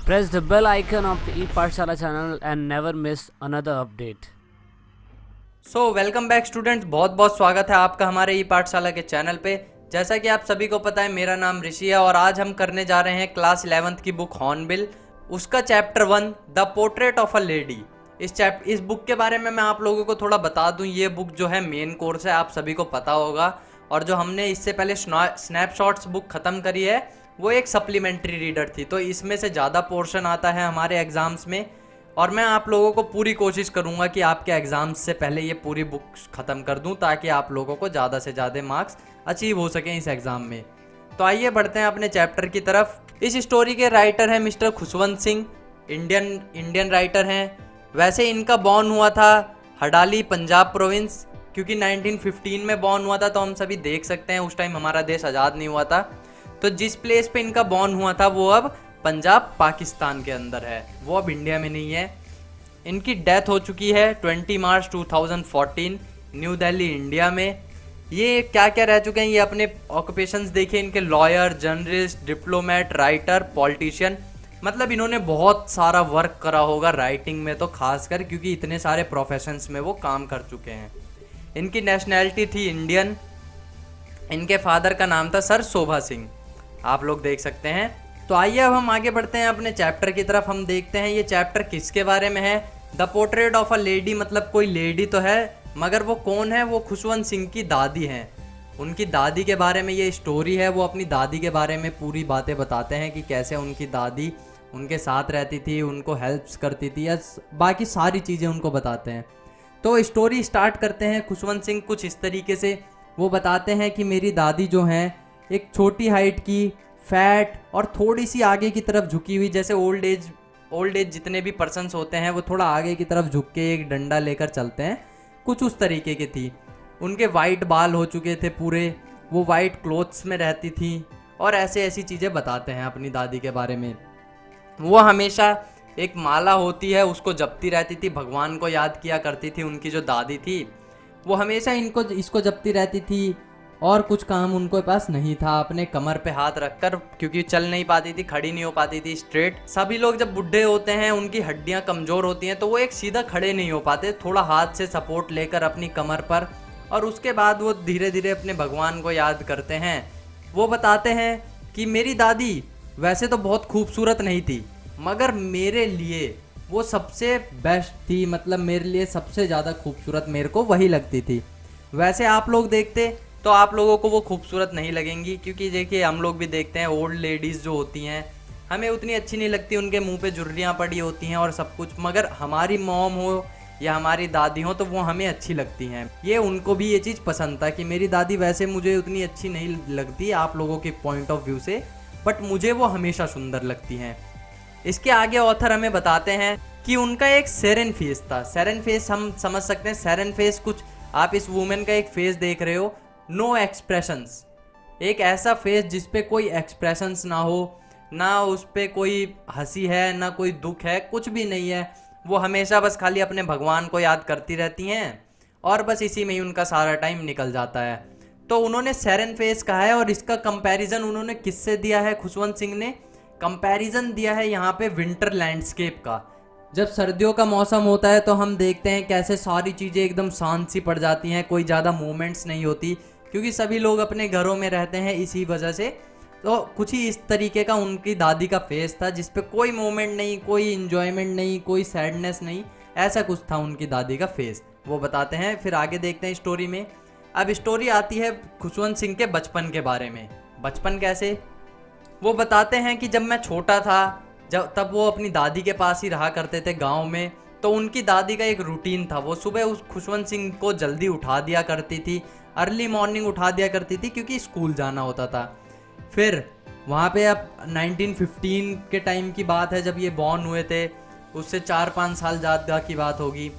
Press the bell icon of the ePathshala channel and never miss another update. Welcome back students, बहुत बहुत स्वागत है आपका हमारे ई पाठशाला के चैनल पे। जैसा कि आप सभी को पता है, मेरा नाम ऋषि है और आज हम करने जा रहे हैं क्लास 11th की बुक हॉर्नबिल, उसका chapter 1 the portrait of a lady. इस बुक के बारे में मैं आप लोगों को थोड़ा बता दूं। ये बुक जो है मेन कोर्स है, आप सभी को पता होगा। और जो हमने इससे पहले स्नैपशॉट्स बुक ख़त्म करी है वो एक सप्लीमेंट्री रीडर थी, तो इसमें से ज़्यादा पोर्शन आता है हमारे एग्ज़ाम्स में। और मैं आप लोगों को पूरी कोशिश करूंगा कि आपके एग्ज़ाम्स से पहले ये पूरी बुक ख़त्म कर दूं, ताकि आप लोगों को ज़्यादा से ज़्यादा मार्क्स अचीव हो सकें इस एग्ज़ाम में। तो आइए बढ़ते हैं अपने चैप्टर की तरफ। इस स्टोरी के राइटर हैं mister Khushwant Singh, Indian writer हैं। वैसे इनका बॉर्न हुआ था हडाली, पंजाब प्रोविंस, क्योंकि 1915 में बॉर्न हुआ था, तो हम सभी देख सकते हैं उस टाइम हमारा देश आज़ाद नहीं हुआ था। तो जिस प्लेस पे इनका बॉर्न हुआ था वो अब पंजाब पाकिस्तान के अंदर है, वो अब इंडिया में नहीं है। इनकी डेथ हो चुकी है 20 मार्च 2014 न्यू दिल्ली, इंडिया में। ये क्या क्या रह चुके हैं, ये अपने ऑक्यूपेशंस देखिए इनके, lawyer, journalist, diplomat, writer, politician. मतलब इन्होंने बहुत सारा वर्क करा होगा राइटिंग में, तो खासकर क्योंकि इतने सारे प्रोफेशंस में वो काम कर चुके हैं। इनकी नेशनैलिटी थी इंडियन। इनके फादर का नाम था सर शोभा सिंह, आप लोग देख सकते हैं। तो आइए अब हम आगे बढ़ते हैं अपने चैप्टर की तरफ। हम देखते हैं ये चैप्टर किसके बारे में है। The portrait of a lady, मतलब कोई लेडी तो है, मगर वो कौन है? वो खुशवंत सिंह की दादी हैं। उनकी दादी के बारे में ये स्टोरी है। वो अपनी दादी के बारे में पूरी बातें बताते हैं कि कैसे उनकी दादी उनके साथ रहती थी, उनको हेल्प्स करती थी, या बाकी सारी चीज़ें उनको बताते हैं। तो स्टोरी स्टार्ट करते हैं खुशवंत सिंह कुछ इस तरीके से। वो बताते हैं कि मेरी दादी जो हैं एक छोटी हाइट की, फैट और थोड़ी सी आगे की तरफ झुकी हुई, जैसे ओल्ड एज जितने भी पर्सन्स होते हैं वो थोड़ा आगे की तरफ झुक के एक डंडा लेकर चलते हैं, कुछ उस तरीके की थी। उनके वाइट बाल हो चुके थे पूरे, वो वाइट क्लोथ्स में रहती थी, और ऐसी चीज़ें बताते हैं अपनी दादी के बारे में। वो हमेशा एक माला होती है उसको जपती रहती थी, भगवान को याद किया करती थी। उनकी जो दादी थी वो हमेशा इसको जपती रहती थी, और कुछ काम उनको पास नहीं था। अपने कमर पे हाथ रखकर, क्योंकि चल नहीं पाती थी, खड़ी नहीं हो पाती थी स्ट्रेट। सभी लोग जब बुढ़े होते हैं, उनकी हड्डियां कमज़ोर होती हैं, तो वो एक सीधा खड़े नहीं हो पाते, थोड़ा हाथ से सपोर्ट लेकर अपनी कमर पर, और उसके बाद वो धीरे धीरे अपने भगवान को याद करते हैं। वो बताते हैं कि मेरी दादी वैसे तो बहुत खूबसूरत नहीं थी, मगर मेरे लिए वो सबसे बेस्ट थी, मतलब मेरे लिए सबसे ज़्यादा खूबसूरत मेरे को वही लगती थी। वैसे आप लोग देखते तो आप लोगों को वो खूबसूरत नहीं लगेंगी, क्योंकि देखिए हम लोग भी देखते हैं ओल्ड लेडीज़ जो होती हैं, हमें उतनी अच्छी नहीं लगती, उनके मुंह पे झुर्रियाँ पड़ी होती हैं और सब कुछ। मगर हमारी मॉम हो या हमारी दादी हो तो वो हमें अच्छी लगती हैं। ये उनको भी ये चीज़ पसंद था कि मेरी दादी वैसे मुझे उतनी अच्छी नहीं लगती आप लोगों के पॉइंट ऑफ व्यू से, बट मुझे वो हमेशा सुंदर लगती हैं। इसके आगे ऑथर हमें बताते हैं कि उनका एक सेरेन फेस था। सेरेन फेस हम समझ सकते हैं। सेरेन फेस कुछ आप इस वुमेन का एक फेस देख रहे हो, नो एक्सप्रेशंस, एक ऐसा फेस जिस पे कोई एक्सप्रेशंस ना हो, ना उस पे कोई हंसी है ना कोई दुख है, कुछ भी नहीं है। वो हमेशा बस खाली अपने भगवान को याद करती रहती हैं, और बस इसी में ही उनका सारा टाइम निकल जाता है। तो उन्होंने सेरेन फेस कहा है, और इसका कंपैरिजन उन्होंने किससे दिया है? खुशवंत सिंह ने कंपैरिजन दिया है यहाँ पे विंटर लैंडस्केप का। जब सर्दियों का मौसम होता है तो हम देखते हैं कैसे सारी चीज़ें एकदम शांत सी पड़ जाती हैं, कोई ज़्यादा मूवमेंट्स नहीं होती, क्योंकि सभी लोग अपने घरों में रहते हैं इसी वजह से। तो कुछ ही इस तरीके का उनकी दादी का फेस था, जिस पे कोई मूवमेंट नहीं, कोई इन्जॉयमेंट नहीं, कोई सैडनेस नहीं, ऐसा कुछ था उनकी दादी का फेस। वो बताते हैं, फिर आगे देखते हैं स्टोरी में। अब स्टोरी आती है खुशवंत सिंह के बचपन के बारे में। बचपन कैसे? वो बताते हैं कि जब मैं छोटा था, तब वो अपनी दादी के पास ही रहा करते थे गांव में। तो उनकी दादी का एक रूटीन था, वो सुबह उस खुशवंत सिंह को जल्दी उठा दिया करती थी, अर्ली मॉर्निंग उठा दिया करती थी, क्योंकि स्कूल जाना होता था। फिर वहाँ पे अब 1915 के टाइम की बात है, जब ये बॉर्न हुए थे, उससे 4-5 साल ज़्यादा की बात होगी।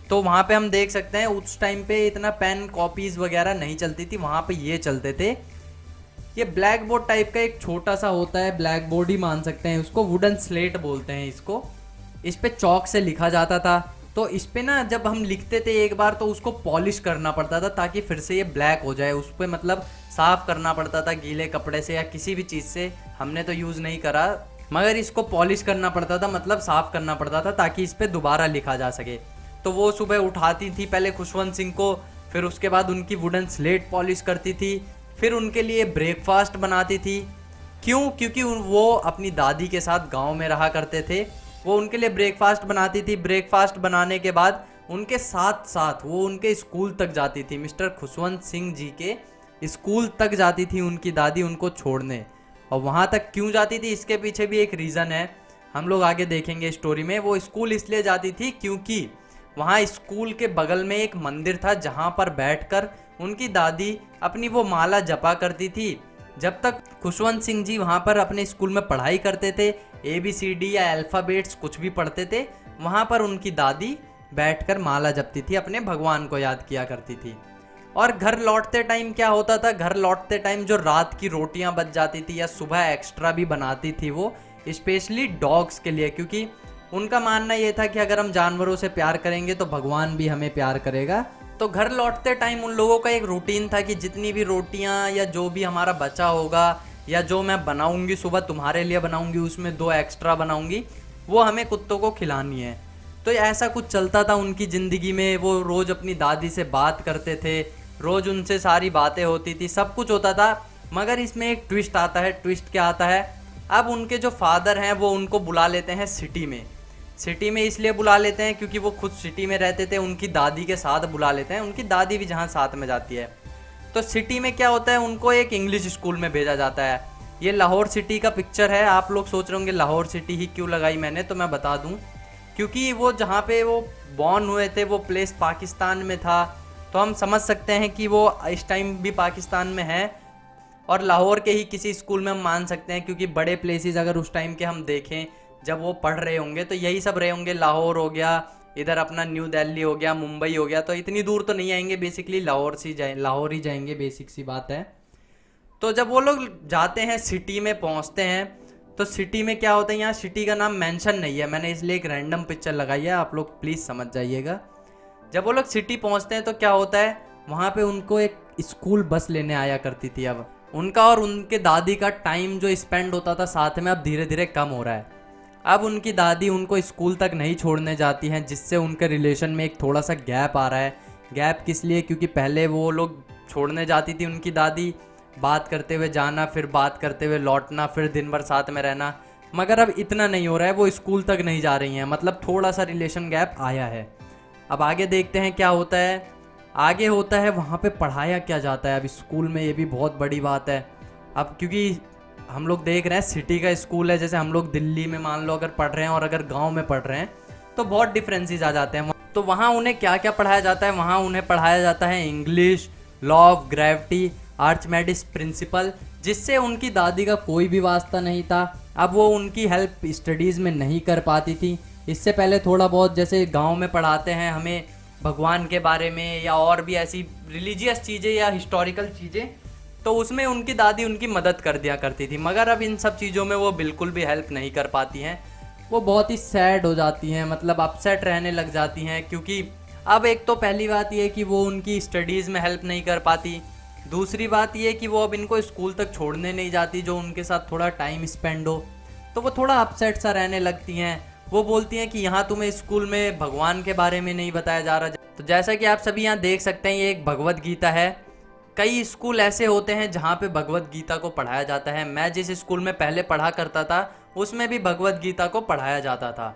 तो वहाँ पे हम देख सकते हैं उस टाइम पे इतना पेन कॉपीज़ वगैरह नहीं चलती थी, वहाँ पे ये चलते थे। ये ब्लैक बोर्ड टाइप का एक छोटा सा होता है, ब्लैक बोर्ड ही मान सकते हैं उसको, वुडन स्लेट बोलते हैं इसको। इस पे चौक से लिखा जाता था। तो इस पे ना जब हम लिखते थे एक बार, तो उसको पॉलिश करना पड़ता था ताकि फिर से ये ब्लैक हो जाए। उस पे मतलब साफ़ करना पड़ता था गीले कपड़े से या किसी भी चीज़ से, हमने तो यूज़ नहीं करा, मगर इसको पॉलिश करना पड़ता था, मतलब साफ करना पड़ता था ताकि इस पे दोबारा लिखा जा सके। तो वो सुबह उठाती थी पहले खुशवंत सिंह को, फिर उसके बाद उनकी वुडन स्लेट पॉलिश करती थी, फिर उनके लिए ब्रेकफास्ट बनाती थी। क्यों? क्योंकि वो अपनी दादी के साथ गांव में रहा करते थे। वो उनके लिए ब्रेकफास्ट बनाती थी। ब्रेकफास्ट बनाने के बाद उनके साथ साथ वो उनके स्कूल तक जाती थी, मिस्टर खुशवंत सिंह जी के स्कूल तक जाती थी उनकी दादी उनको छोड़ने। और वहाँ तक क्यों जाती थी, इसके पीछे भी एक रीज़न है, हम लोग आगे देखेंगे स्टोरी में। वो स्कूल इसलिए जाती थी क्योंकि वहाँ स्कूल के बगल में एक मंदिर था जहाँ पर बैठकर उनकी दादी अपनी वो माला जपा करती थी। जब तक खुशवंत सिंह जी वहाँ पर अपने स्कूल में पढ़ाई करते थे, ABCD या अल्फ़ाबेट्स कुछ भी पढ़ते थे, वहाँ पर उनकी दादी बैठकर माला जपती थी, अपने भगवान को याद किया करती थी। और घर लौटते टाइम क्या होता था, घर लौटते टाइम जो रात की रोटियां बच जाती थी या सुबह एक्स्ट्रा भी बनाती थी वो, स्पेशली डॉग्स के लिए, क्योंकि उनका मानना ये था कि अगर हम जानवरों से प्यार करेंगे तो भगवान भी हमें प्यार करेगा। तो घर लौटते टाइम उन लोगों का एक रूटीन था कि जितनी भी रोटियां या जो भी हमारा बचा होगा या जो मैं बनाऊंगी सुबह तुम्हारे लिए बनाऊंगी, उसमें 2 एक्स्ट्रा बनाऊंगी, वो हमें कुत्तों को खिलानी है। तो ऐसा कुछ चलता था उनकी ज़िंदगी में। वो रोज़ अपनी दादी से बात करते थे, रोज़ उनसे सारी बातें होती थी, सब कुछ होता था। मगर इसमें एक ट्विस्ट आता है। ट्विस्ट क्या आता है, अब उनके जो फादर हैं वो उनको बुला लेते हैं सिटी में। सिटी में इसलिए बुला लेते हैं क्योंकि वो खुद सिटी में रहते थे, उनकी दादी के साथ बुला लेते हैं, उनकी दादी भी जहाँ साथ में जाती है। तो सिटी में क्या होता है, उनको एक इंग्लिश स्कूल में भेजा जाता है। ये लाहौर सिटी का पिक्चर है। आप लोग सोच रहे होंगे लाहौर सिटी ही क्यों लगाई मैंने, तो मैं बता दूं, क्योंकि वो जहाँ पे वो बॉर्न हुए थे वो प्लेस पाकिस्तान में था। तो हम समझ सकते हैं कि वो इस टाइम भी पाकिस्तान में है और लाहौर के ही किसी स्कूल में हम मान सकते हैं, क्योंकि बड़े प्लेसेस अगर उस टाइम के हम देखें जब वो पढ़ रहे होंगे तो यही सब रहे होंगे। लाहौर हो गया, इधर अपना न्यू दिल्ली हो गया, मुंबई हो गया, तो इतनी दूर तो नहीं आएंगे, बेसिकली लाहौर ही जाएंगे, बेसिक सी बात है। तो जब वो लोग जाते हैं सिटी में पहुंचते हैं, तो सिटी में क्या होता है, यहाँ सिटी का नाम मेंशन नहीं है, मैंने इसलिए एक रैंडम पिक्चर लगाई है, आप लोग प्लीज़ समझ जाइएगा। जब वो लोग सिटी पहुंचते हैं तो क्या होता है, वहाँ पे उनको एक स्कूल बस लेने आया करती थी। अब उनका और उनके दादी का टाइम जो स्पेंड होता था साथ में, अब धीरे धीरे कम हो रहा है। अब उनकी दादी उनको स्कूल तक नहीं छोड़ने जाती हैं, जिससे उनके रिलेशन में एक थोड़ा सा गैप आ रहा है। गैप किस लिए, क्योंकि पहले वो लोग छोड़ने जाती थी उनकी दादी, बात करते हुए जाना, फिर बात करते हुए लौटना, फिर दिन भर साथ में रहना। मगर अब इतना नहीं हो रहा है, वो स्कूल तक नहीं जा रही हैं, मतलब थोड़ा सा रिलेशन गैप आया है। अब आगे देखते हैं क्या होता है। आगे होता है वहाँ पे पढ़ाया क्या जाता है अब स्कूल में, ये भी बहुत बड़ी बात है। अब क्योंकि हम लोग देख रहे हैं सिटी का स्कूल है, जैसे हम लोग दिल्ली में मान लो अगर पढ़ रहे हैं और अगर गांव में पढ़ रहे हैं तो बहुत डिफरेंसेस आ जाते हैं। तो वहाँ उन्हें क्या क्या पढ़ाया जाता है, वहाँ उन्हें पढ़ाया जाता है English, law of gravity, Archimedes principle, जिससे उनकी दादी का कोई भी वास्ता नहीं था। अब वो उनकी हेल्प स्टडीज़ में नहीं कर पाती थी। इससे पहले थोड़ा बहुत जैसे गांव में पढ़ाते हैं हमें भगवान के बारे में या और भी ऐसी रिलीजियस चीज़ें या हिस्टोरिकल चीज़ें, तो उसमें उनकी दादी उनकी मदद कर दिया करती थी। मगर अब इन सब चीज़ों में वो बिल्कुल भी हेल्प नहीं कर पाती हैं। वो बहुत ही सैड हो जाती हैं, मतलब अपसेट रहने लग जाती हैं, क्योंकि अब एक तो पहली बात ये है कि वो उनकी स्टडीज़ में हेल्प नहीं कर पाती। दूसरी बात ये कि वो अब इनको स्कूल तक छोड़ने नहीं जाती जो उनके साथ थोड़ा टाइम स्पेंड हो, तो वो थोड़ा अपसेट सा रहने लगती हैं। वो बोलती हैं कि यहाँ तुम्हें स्कूल में भगवान के बारे में नहीं बताया जा रहा। तो जैसा कि आप सभी यहाँ देख सकते हैं, ये एक भगवत गीता है। कई स्कूल ऐसे होते हैं जहाँ पे भगवत गीता को पढ़ाया जाता है। मैं जिस स्कूल में पहले पढ़ा करता था उसमें भी भगवत गीता को पढ़ाया जाता था।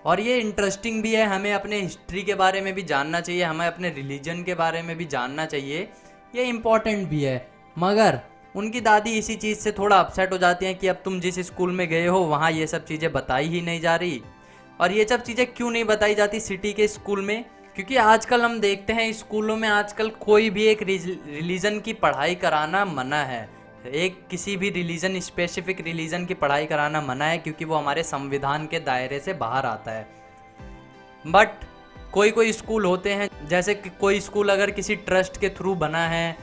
और ये इंटरेस्टिंग भी है, हमें अपने हिस्ट्री के बारे में भी जानना चाहिए, हमें अपने रिलीजन के बारे में भी जानना चाहिए, ये इम्पॉर्टेंट भी है। मगर उनकी दादी इसी चीज़ से थोड़ा अपसेट हो जाती हैं कि अब तुम जिस स्कूल में गए हो वहाँ ये सब चीज़ें बताई ही नहीं जा रही। और ये सब चीज़ें क्यों नहीं बताई जाती सिटी के स्कूल में, क्योंकि आजकल हम देखते हैं स्कूलों में आजकल कोई भी एक रिलीजन की पढ़ाई कराना मना है। एक किसी भी रिलीजन, स्पेसिफिक रिलीजन की पढ़ाई कराना मना है, क्योंकि वो हमारे संविधान के दायरे से बाहर आता है। बट कोई कोई स्कूल होते हैं, जैसे कि कोई स्कूल अगर किसी ट्रस्ट के थ्रू बना है,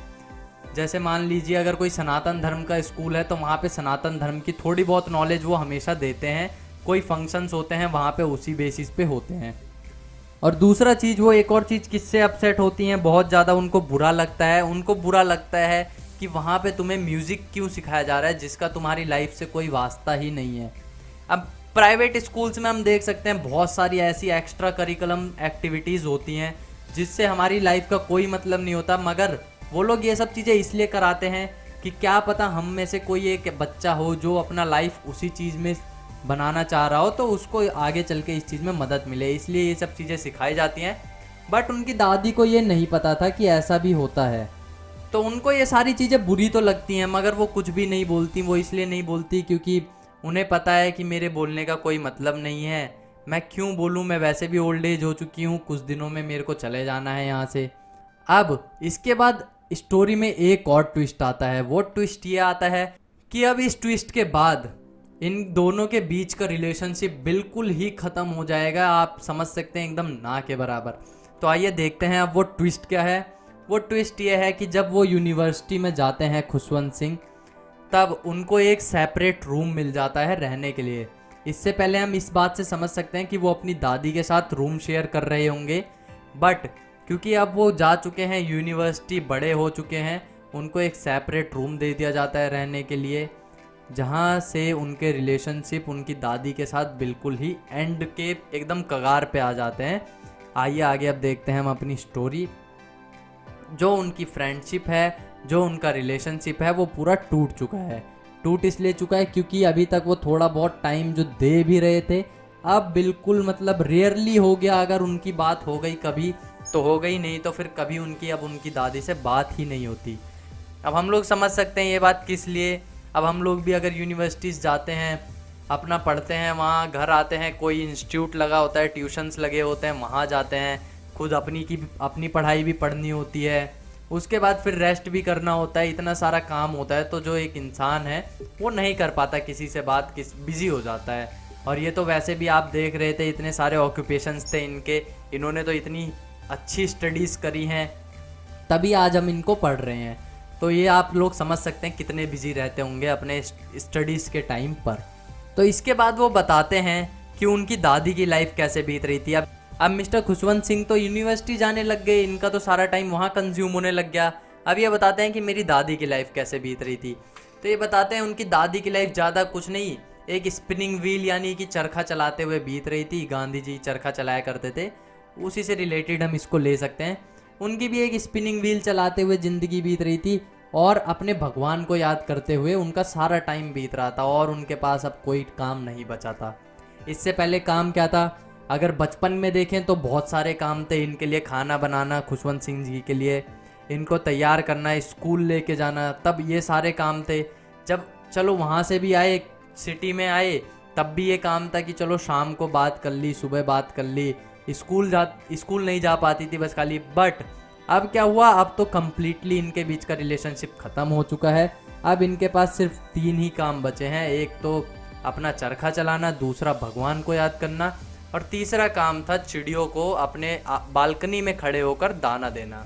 जैसे मान लीजिए अगर कोई सनातन धर्म का स्कूल है, तो वहाँ पे सनातन धर्म की थोड़ी बहुत नॉलेज वो हमेशा देते हैं। कोई फंक्शंस होते हैं वहाँ पे उसी बेसिस पे होते हैं। और दूसरा चीज़, वो एक और चीज़ किससे अपसेट होती हैं, बहुत ज़्यादा उनको बुरा लगता है। उनको बुरा लगता है कि वहाँ पे तुम्हें म्यूज़िक क्यों सिखाया जा रहा है जिसका तुम्हारी लाइफ से कोई वास्ता ही नहीं है। अब प्राइवेट स्कूल्स में हम देख सकते हैं बहुत सारी ऐसी एक्स्ट्रा करिकुलम एक्टिविटीज़ होती हैं जिससे हमारी लाइफ का कोई मतलब नहीं होता, मगर वो लोग ये सब चीज़ें इसलिए कराते हैं कि क्या पता हम में से कोई एक बच्चा हो जो अपना लाइफ उसी चीज़ में बनाना चाह रहा हो, तो उसको आगे चल के इस चीज़ में मदद मिले, इसलिए ये सब चीज़ें सिखाई जाती हैं। बट उनकी दादी को ये नहीं पता था कि ऐसा भी होता है, तो उनको ये सारी चीज़ें बुरी तो लगती हैं, मगर वो कुछ भी नहीं बोलती। वो इसलिए नहीं बोलती क्योंकि उन्हें पता है कि मेरे बोलने का कोई मतलब नहीं है, मैं क्यों बोलूँ, मैं वैसे भी ओल्ड एज हो चुकी हूँ, कुछ दिनों में मेरे को चले जाना है यहाँ से। अब इसके बाद स्टोरी में एक और ट्विस्ट आता है। वो ट्विस्ट ये आता है कि अब इस ट्विस्ट के बाद इन दोनों के बीच का रिलेशनशिप बिल्कुल ही ख़त्म हो जाएगा, आप समझ सकते हैं, एकदम ना के बराबर। तो आइए देखते हैं अब वो ट्विस्ट क्या है। वो ट्विस्ट ये है कि जब वो यूनिवर्सिटी में जाते हैं खुशवंत सिंह, तब उनको एक सेपरेट रूम मिल जाता है रहने के लिए। इससे पहले हम इस बात से समझ सकते हैं कि वो अपनी दादी के साथ रूम शेयर कर रहे होंगे, बट क्योंकि अब वो जा चुके हैं यूनिवर्सिटी, बड़े हो चुके हैं, उनको एक सेपरेट रूम दे दिया जाता है रहने के लिए, जहाँ से उनके रिलेशनशिप उनकी दादी के साथ बिल्कुल ही एंड के एकदम कगार पे आ जाते हैं। आइए आगे अब देखते हैं हम अपनी स्टोरी। जो उनकी फ्रेंडशिप है, जो उनका रिलेशनशिप है, वो पूरा टूट चुका है। टूट इसलिए चुका है क्योंकि अभी तक वो थोड़ा बहुत टाइम जो दे भी रहे थे, अब बिल्कुल मतलब रेयरली हो गया। अगर उनकी बात हो गई कभी तो हो गई, नहीं तो फिर कभी उनकी अब उनकी दादी से बात ही नहीं होती। अब हम लोग समझ सकते हैं ये बात किस लिए। अब हम लोग भी अगर यूनिवर्सिटीज़ जाते हैं, अपना पढ़ते हैं, वहाँ घर आते हैं, कोई इंस्टीट्यूट लगा होता है, ट्यूशन्स लगे होते हैं, वहाँ जाते हैं, खुद अपनी पढ़ाई भी पढ़नी होती है, उसके बाद फिर रेस्ट भी करना होता है, इतना सारा काम होता है, तो जो एक इंसान है वो नहीं कर पाता किसी से बात, बिज़ी हो जाता है। और ये तो वैसे भी आप देख रहे थे इतने सारे ऑक्यूपेशंस थे इनके, इन्होंने तो इतनी अच्छी स्टडीज़ करी हैं, तभी आज हम इनको पढ़ रहे हैं। तो ये आप लोग समझ सकते हैं कितने बिजी रहते होंगे अपने स्टडीज़ के टाइम पर। तो इसके बाद वो बताते हैं कि उनकी दादी की लाइफ कैसे बीत रही थी। अब मिस्टर खुशवंत सिंह तो यूनिवर्सिटी जाने लग गए, इनका तो सारा टाइम वहाँ कंज्यूम होने लग गया। अब ये बताते हैं कि मेरी दादी की लाइफ कैसे बीत रही थी। तो ये बताते हैं उनकी दादी की लाइफ ज़्यादा कुछ नहीं, एक स्पिनिंग व्हील यानी कि चरखा चलाते हुए बीत रही थी। गांधी जी चरखा चलाया करते थे, उसी से रिलेटेड हम इसको ले सकते हैं। उनकी भी एक स्पिनिंग व्हील चलाते हुए ज़िंदगी बीत रही थी और अपने भगवान को याद करते हुए उनका सारा टाइम बीत रहा था, और उनके पास अब कोई काम नहीं बचा था। इससे पहले काम क्या था, अगर बचपन में देखें तो बहुत सारे काम थे इनके लिए। खाना बनाना खुशवंत सिंह जी के लिए, इनको तैयार करना, स्कूल लेके जाना, तब ये सारे काम थे। जब चलो वहाँ से भी आए, सिटी में आए, तब भी ये काम था कि चलो शाम को बात कर ली, सुबह बात कर ली, स्कूल नहीं जा पाती थी बस खाली। बट अब क्या हुआ, अब तो कम्प्लीटली इनके बीच का रिलेशनशिप ख़त्म हो चुका है। अब इनके पास सिर्फ 3 ही काम बचे हैं, एक तो अपना चरखा चलाना, दूसरा भगवान को याद करना, और तीसरा काम था चिड़ियों को अपने बालकनी में खड़े होकर दाना देना।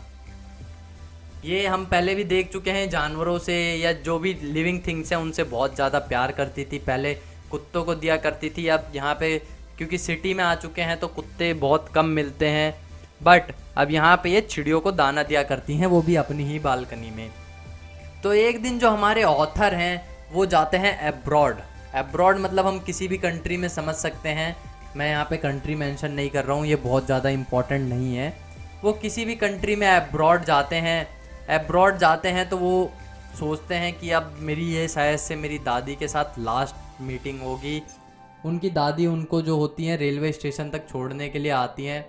ये हम पहले भी देख चुके हैं, जानवरों से या जो भी लिविंग थिंग्स हैं उनसे बहुत ज़्यादा प्यार करती थी। पहले कुत्तों को दिया करती थी, अब यहाँ पे क्योंकि सिटी में आ चुके हैं तो कुत्ते बहुत कम मिलते हैं, बट अब यहाँ पे ये चिड़ियों को दाना दिया करती हैं, वो भी अपनी ही बालकनी में। तो एक दिन जो हमारे ऑथर हैं वो जाते हैं एब्रॉड मतलब हम किसी भी कंट्री में समझ सकते हैं। मैं यहाँ पे कंट्री मेंशन नहीं कर रहा हूँ, ये बहुत ज़्यादा इम्पोर्टेंट नहीं है। वो किसी भी कंट्री में एब्रॉड जाते हैं तो वो सोचते हैं कि अब मेरी ये शायद से मेरी दादी के साथ लास्ट मीटिंग होगी। उनकी दादी उनको जो होती हैं रेलवे स्टेशन तक छोड़ने के लिए आती हैं।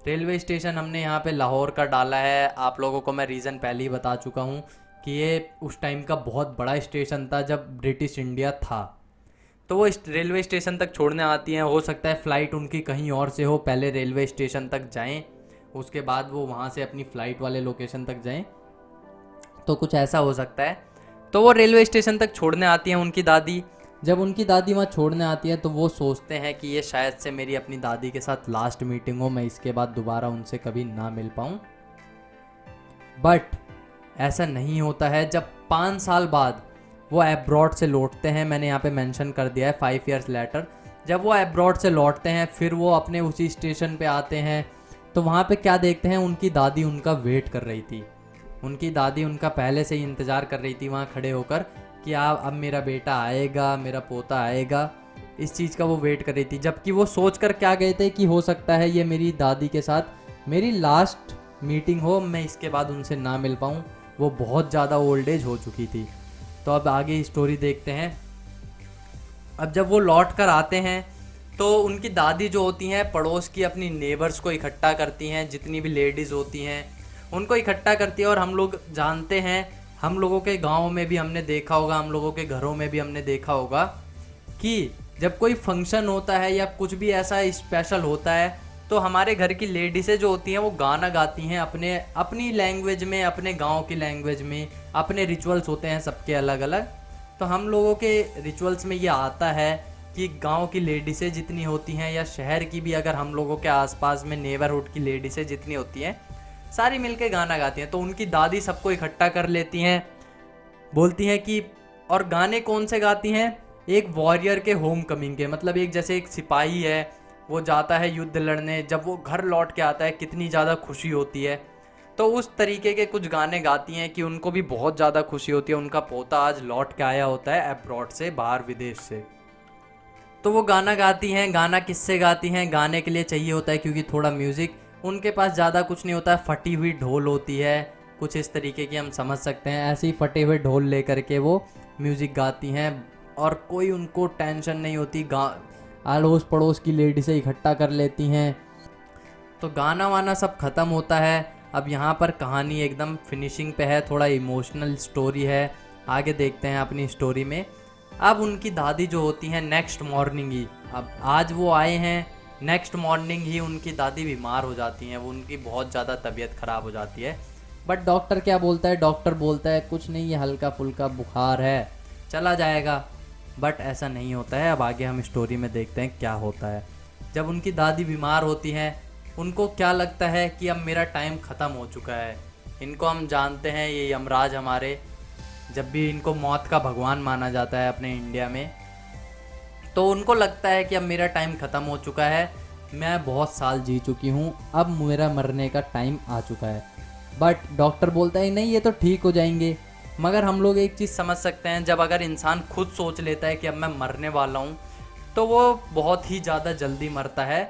रेलवे स्टेशन हमने यहाँ पे लाहौर का डाला है, आप लोगों को मैं रीज़न पहले ही बता चुका हूँ कि ये उस टाइम का बहुत बड़ा स्टेशन था जब ब्रिटिश इंडिया था। तो वो रेलवे स्टेशन तक छोड़ने आती हैं। हो सकता है फ़्लाइट उनकी कहीं और से हो, पहले रेलवे स्टेशन तक जाएं, उसके बाद वो वहाँ से अपनी फ़्लाइट वाले लोकेशन तक जाएं, तो कुछ ऐसा हो सकता है। तो वो रेलवे स्टेशन तक छोड़ने आती हैं उनकी दादी। जब उनकी दादी वहाँ छोड़ने आती है तो वो सोचते हैं कि ये शायद से मेरी अपनी दादी के साथ लास्ट मीटिंग हो, मैं इसके बाद दोबारा उनसे कभी ना मिल पाऊँ। बट ऐसा नहीं होता है। जब 5 साल बाद वो एब्रॉड से लौटते हैं, मैंने यहाँ पे मेंशन कर दिया है 5 years later, जब वो एब्रॉड से लौटते हैं फिर वो अपने उसी स्टेशन पे आते हैं, तो वहाँ पे क्या देखते हैं, उनकी दादी उनका वेट कर रही थी। उनकी दादी उनका पहले से ही इंतज़ार कर रही थी वहाँ खड़े होकर कि अब मेरा बेटा आएगा, मेरा पोता आएगा। इस चीज़ का वो वेट कर रही थी, जबकि वो सोच कर क्या गए थे कि हो सकता है ये मेरी दादी के साथ मेरी लास्ट मीटिंग हो, मैं इसके बाद उनसे ना मिल पाऊँ। वो बहुत ज़्यादा ओल्ड एज हो चुकी थी। तो अब आगे स्टोरी देखते हैं। अब जब वो लौट कर आते हैं तो उनकी दादी जो होती हैं पड़ोस की अपनी नेबर्स को इकट्ठा करती हैं, जितनी भी लेडीज़ होती हैं उनको इकट्ठा करती है। और हम लोग जानते हैं, हम लोगों के गांव में भी हमने देखा होगा, हम लोगों के घरों में भी हमने देखा होगा कि जब कोई फंक्शन होता है या कुछ भी ऐसा स्पेशल होता है तो हमारे घर की लेडीज़ें जो होती हैं वो गाना गाती हैं अपनी लैंग्वेज में, अपने गांव की लैंग्वेज में। अपने रिचुअल्स होते हैं सबके अलग अलग, तो हम लोगों के रिचुअल्स में ये आता है कि गांव की लेडीज़ें जितनी होती हैं या शहर की भी, अगर हम लोगों के आसपास में नेबरहुड की लेडीज़ें जितनी होती हैं सारी मिलके गाना गाती हैं। तो उनकी दादी सबको इकट्ठा कर लेती हैं, बोलती हैं कि, और गाने कौन से गाती हैं, एक वॉरियर के होम कमिंग के, मतलब एक जैसे एक सिपाही है वो जाता है युद्ध लड़ने, जब वो घर लौट के आता है कितनी ज़्यादा खुशी होती है। तो उस तरीके के कुछ गाने गाती हैं कि उनको भी बहुत ज़्यादा खुशी होती है, उनका पोता आज लौट के आया होता है अब्रॉड से, बाहर विदेश से। तो वो गाना गाती हैं। गाना किससे गाती हैं, गाने के लिए चाहिए होता है क्योंकि थोड़ा म्यूज़िक, उनके पास ज़्यादा कुछ नहीं होता है, फटी हुई ढोल होती है कुछ इस तरीके की, हम समझ सकते हैं। ऐसे ही फटे हुए ढोल लेकर के वो म्यूज़िक गाती हैं और कोई उनको टेंशन नहीं होती। अड़ोस पड़ोस की लेडीज़ें इकट्ठा कर लेती हैं। तो गाना वाना सब ख़त्म होता है। अब यहाँ पर कहानी एकदम फिनिशिंग पे है, थोड़ा इमोशनल स्टोरी है। आगे देखते हैं अपनी स्टोरी में। अब उनकी दादी जो होती हैं नेक्स्ट मॉर्निंग ही, अब आज वो आए हैं, नेक्स्ट मॉर्निंग ही उनकी दादी बीमार हो जाती हैं। वो उनकी बहुत ज़्यादा तबीयत ख़राब हो जाती है। बट डॉक्टर क्या बोलता है, डॉक्टर बोलता है कुछ नहीं, ये हल्का फुल्का बुखार है, चला जाएगा। बट ऐसा नहीं होता है। अब आगे हम स्टोरी में देखते हैं क्या होता है। जब उनकी दादी बीमार होती हैं उनको क्या लगता है कि अब मेरा टाइम ख़त्म हो चुका है। इनको हम जानते हैं, ये यमराज हमारे, जब भी इनको मौत का भगवान माना जाता है अपने इंडिया में, तो उनको लगता है कि अब मेरा टाइम ख़त्म हो चुका है, मैं बहुत साल जी चुकी हूँ, अब मेरा मरने का टाइम आ चुका है। बट डॉक्टर बोलता है नहीं, ये तो ठीक हो जाएंगे। मगर हम लोग एक चीज़ समझ सकते हैं, जब अगर इंसान खुद सोच लेता है कि अब मैं मरने वाला हूँ तो वो बहुत ही ज़्यादा जल्दी मरता है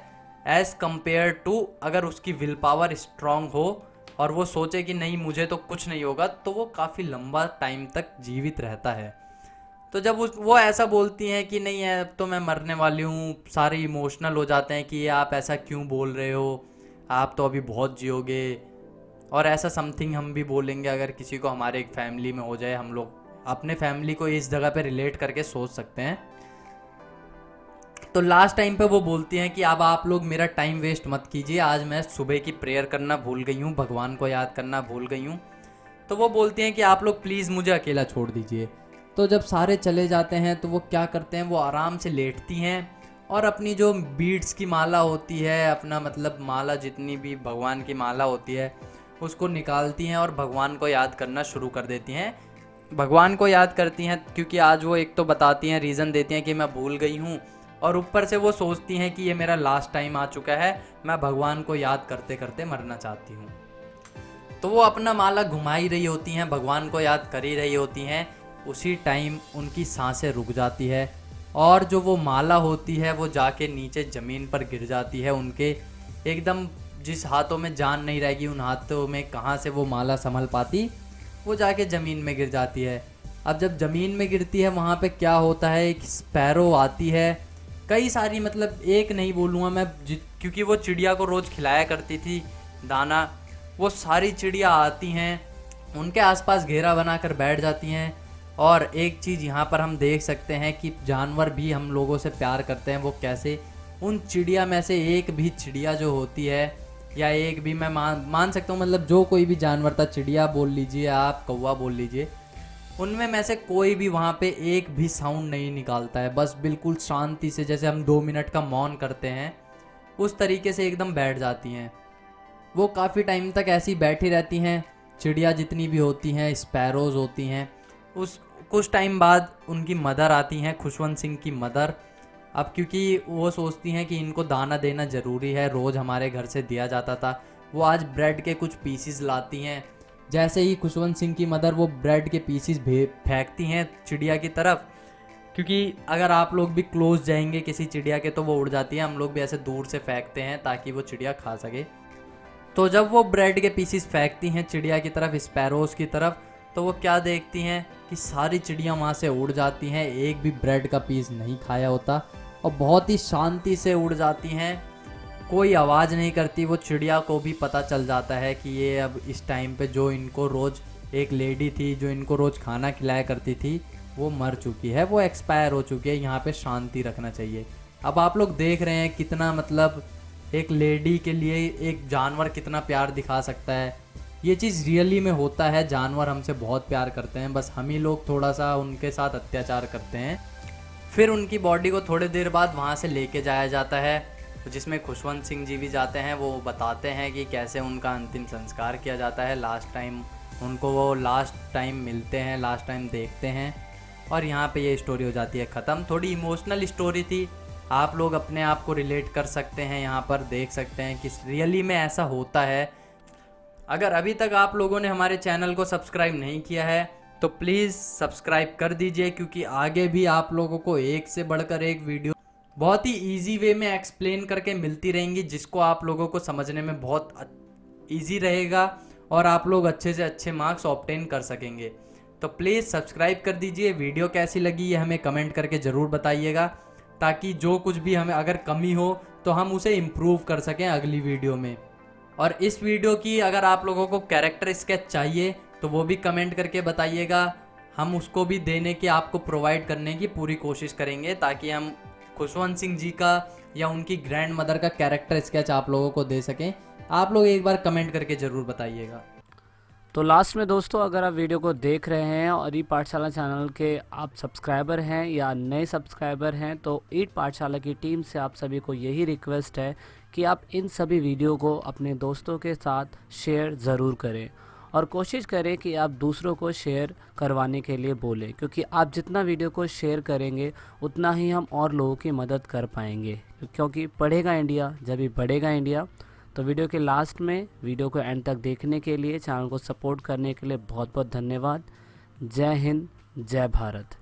एज़ कम्पेयर टू अगर उसकी विल पावर स्ट्रांग हो और वो सोचे कि नहीं मुझे तो कुछ नहीं होगा, तो वो काफ़ी लंबा टाइम तक जीवित रहता है। तो जब वो ऐसा बोलती हैं कि नहीं है अब तो मैं मरने वाली हूँ, सारे इमोशनल हो जाते हैं कि ये आप ऐसा क्यों बोल रहे हो, आप तो अभी बहुत जियोगे। और ऐसा समथिंग हम भी बोलेंगे अगर किसी को हमारे एक फैमिली में हो जाए, हम लोग अपने फैमिली को इस जगह पे रिलेट करके सोच सकते हैं। तो लास्ट टाइम पे वो बोलती हैं कि अब आप लोग मेरा टाइम वेस्ट मत कीजिए, आज मैं सुबह की प्रेयर करना भूल गई हूँ, भगवान को याद करना भूल गई हूँ। तो वो बोलती हैं कि आप लोग प्लीज़ मुझे अकेला छोड़ दीजिए। तो जब सारे चले जाते हैं तो वो क्या करते हैं, वो आराम से लेटती हैं और अपनी जो बीड्स की माला होती है, अपना मतलब माला जितनी भी भगवान की माला होती है उसको निकालती हैं और भगवान को याद करना शुरू कर देती हैं। भगवान को याद करती हैं क्योंकि आज वो एक तो बताती हैं, रीज़न देती हैं कि मैं भूल गई हूँ, और ऊपर से वो सोचती हैं कि ये मेरा लास्ट टाइम आ चुका है, मैं भगवान को याद करते करते मरना चाहती हूँ। तो वो अपना माला घुमा ही रही होती हैं, भगवान को याद कर ही रही होती हैं। उसी टाइम उनकी सांसें रुक जाती है और जो वो माला होती है वो जाके नीचे ज़मीन पर गिर जाती है। उनके एकदम जिस हाथों में जान नहीं रहेगी उन हाथों में कहाँ से वो माला संभल पाती, वो जाके ज़मीन में गिर जाती है। अब जब ज़मीन में गिरती है वहाँ पे क्या होता है, एक स्पैरो आती है, कई सारी, मतलब एक नहीं बोलूँगा मैं, क्योंकि वो चिड़िया को रोज़ खिलाया करती थी दाना, वो सारी चिड़िया आती हैं, उनके आसपास घेरा बनाकर बैठ जाती हैं। और एक चीज़ यहाँ पर हम देख सकते हैं कि जानवर भी हम लोगों से प्यार करते हैं। वो कैसे, उन चिड़िया में से एक भी चिड़िया जो होती है, या एक भी मैं मान सकता हूँ, मतलब जो कोई भी जानवर था, चिड़िया बोल लीजिए आप, कौवा बोल लीजिए, उनमें में से कोई भी वहाँ पे एक भी साउंड नहीं निकालता है। बस बिल्कुल शांति से, जैसे हम 2 मिनट का मौन करते हैं उस तरीके से एकदम बैठ जाती हैं। वो काफ़ी टाइम तक ऐसी बैठी रहती हैं, चिड़िया जितनी भी होती हैं, स्पैरोज़ होती हैं। उस कुछ टाइम बाद उनकी मदर आती हैं, खुशवंत सिंह की मदर। अब क्योंकि वो सोचती हैं कि इनको दाना देना ज़रूरी है, रोज़ हमारे घर से दिया जाता था, वो आज ब्रेड के कुछ पीसीस लाती हैं। जैसे ही खुशवंत सिंह की मदर वो ब्रेड के पीसीस फेंकती हैं चिड़िया की तरफ, क्योंकि अगर आप लोग भी क्लोज जाएंगे किसी चिड़िया के तो वो उड़ जाती है, हम लोग भी ऐसे दूर से फेंकते हैं ताकि वो चिड़िया खा सके। तो जब वो ब्रेड के पीसीस फेंकती हैं चिड़िया की तरफ, स्पैरोज की तरफ, तो वो क्या देखती हैं कि सारी चिड़िया वहाँ से उड़ जाती हैं, एक भी ब्रेड का पीस नहीं खाया होता और बहुत ही शांति से उड़ जाती हैं, कोई आवाज़ नहीं करती। वो चिड़िया को भी पता चल जाता है कि ये अब इस टाइम पे जो इनको रोज़ एक लेडी थी जो इनको रोज़ खाना खिलाया करती थी वो मर चुकी है, वो एक्सपायर हो चुकी है, यहाँ पे शांति रखना चाहिए। अब आप लोग देख रहे हैं कितना मतलब एक लेडी के लिए एक जानवर कितना प्यार दिखा सकता है। ये चीज़ रियली में होता है, जानवर हमसे बहुत प्यार करते हैं, बस हम ही लोग थोड़ा सा उनके साथ अत्याचार करते हैं। फिर उनकी बॉडी को थोड़ी देर बाद वहाँ से लेके जाया जाता है, जिसमें खुशवंत सिंह जी भी जाते हैं। वो बताते हैं कि कैसे उनका अंतिम संस्कार किया जाता है। लास्ट टाइम उनको वो लास्ट टाइम मिलते हैं, लास्ट टाइम देखते हैं और यहाँ पे ये स्टोरी हो जाती है ख़त्म। थोड़ी इमोशनल स्टोरी थी, आप लोग अपने आप को रिलेट कर सकते हैं, यहाँ पर देख सकते हैं कि रियली में ऐसा होता है। अगर अभी तक आप लोगों ने हमारे चैनल को सब्सक्राइब नहीं किया है तो प्लीज़ सब्सक्राइब कर दीजिए, क्योंकि आगे भी आप लोगों को एक से बढ़कर एक वीडियो बहुत ही इजी वे में एक्सप्लेन करके मिलती रहेंगी, जिसको आप लोगों को समझने में बहुत इजी रहेगा और आप लोग अच्छे से अच्छे मार्क्स ऑब्टेन कर सकेंगे। तो प्लीज़ सब्सक्राइब कर दीजिए। वीडियो कैसी लगी ये हमें कमेंट करके ज़रूर बताइएगा, ताकि जो कुछ भी हमें अगर कमी हो तो हम उसे इम्प्रूव कर सकें अगली वीडियो में। और इस वीडियो की अगर आप लोगों को कैरेक्टर स्केच चाहिए तो वो भी कमेंट करके बताइएगा, हम उसको भी देने की आपको प्रोवाइड करने की पूरी कोशिश करेंगे, ताकि हम खुशवंत सिंह जी का या उनकी ग्रैंड मदर का कैरेक्टर स्केच आप लोगों को दे सकें। आप लोग एक बार कमेंट करके ज़रूर बताइएगा। तो लास्ट में दोस्तों, अगर आप वीडियो को देख रहे हैं और ई पाठशाला चैनल के आप सब्सक्राइबर हैं या नए सब्सक्राइबर हैं, तो ई पाठशाला की टीम से आप सभी को यही रिक्वेस्ट है कि आप इन सभी वीडियो को अपने दोस्तों के साथ शेयर ज़रूर करें और कोशिश करें कि आप दूसरों को शेयर करवाने के लिए बोलें, क्योंकि आप जितना वीडियो को शेयर करेंगे उतना ही हम और लोगों की मदद कर पाएंगे, क्योंकि पढ़ेगा इंडिया जब भी बढ़ेगा इंडिया। तो वीडियो के लास्ट में वीडियो को एंड तक देखने के लिए, चैनल को सपोर्ट करने के लिए बहुत बहुत धन्यवाद। जय हिंद, जय भारत।